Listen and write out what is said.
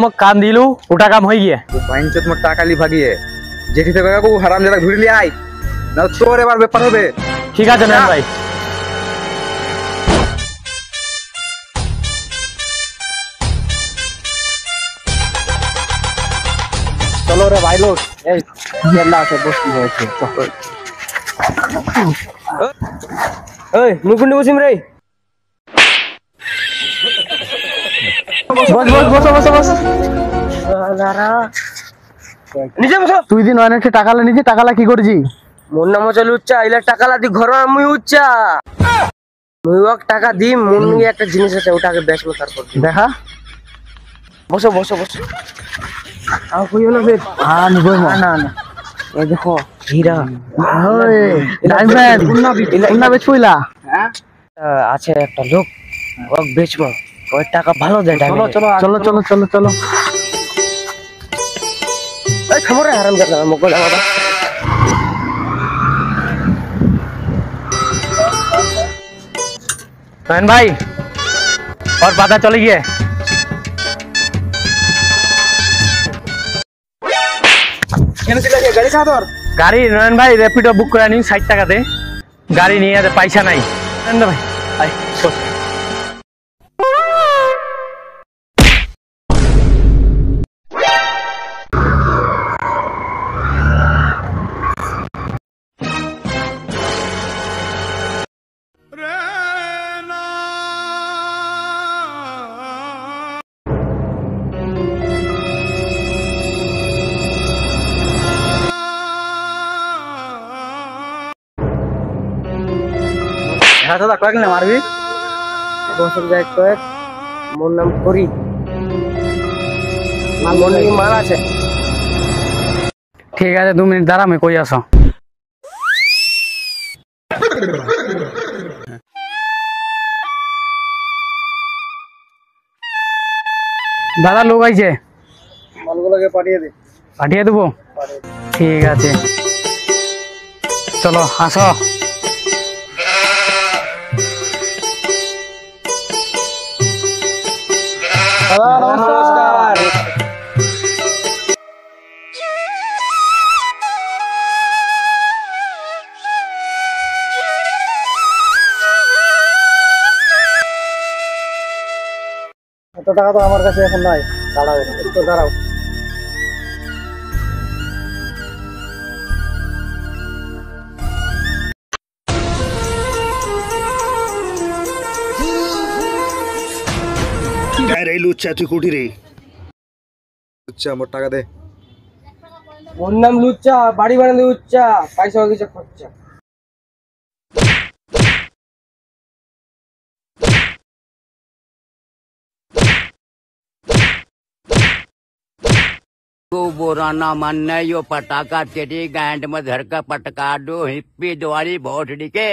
মোক কাম দিলু ওটা কাম হয়ে গিয়ে পাইনচত মোর টাকা লি ভাগিয়ে জেঠি থেকে কাকু হারাম জাদা ঘুরে লি আই না তোর এবার ব্যাপার হবে। ঠিক আছে নয়ন ভাই। চলো রে ভাই লোক এই জেলা আছে বসি হয়েছে ওই মুকুন্ডি বসিম রে বস বস বস বস বস নিজে বসো। তুই দিন অনেকটা টাকালা নিজে টাকালা কি করছি মোর নাম চলে উচ্চা ইলা টাকালা দি ঘর মুই উচ্চা মুই ওক টাকা দি মন নিয়ে একটা জিনিস আছে ওটাকে বেচবো তারপর দেখা বসো বসো বসো। আর কইও না বে হ্যাঁ নিবো না না এই দেখো হীরা ওই ডায়মন্ড উন্না বেচ কইলা আছে একটা লোক ওকে বেচবো ওই টাকা ভালো দেয়। চলো চলো চলো চলো চলো চলো এই খবরে আরাম কর না মকল বাবা। নয়ন ভাই और पता चले गए গাড়ি খা তোর गाड़ी नयन भाई रैपिडो बुक करा नहीं 60 টাকাতে गाड़ी नहीं है पैसा नहीं नयन भाई आई बस হ্যাঁ দাদা কয়েক না মারবি বসে যাই কয়েক মোর নাম করি মন মাল আছে। ঠিক আছে 2 মিনিট দাঁড়া আমি কই আসো দাদা লোক আইছে মালগুলোকে পাঠিয়ে দেবো ঠিক আছে চলো আসো নমস্কার এত টাকা তো আমার কাছে এখন নাই দাঁড়াও একটু দাঁড়াও রে লুচ্চা তুই কোটি রে আচ্ছা মোর টাকা দে মোর নাম লুচ্চা বাড়ি বানাতে উচ্চা পয়সা কিছু খরচা तो बोराना मानना यो पटाखा तेरी गांड में धर का पटका दो हिप्पी द्वारी भोसड़ी के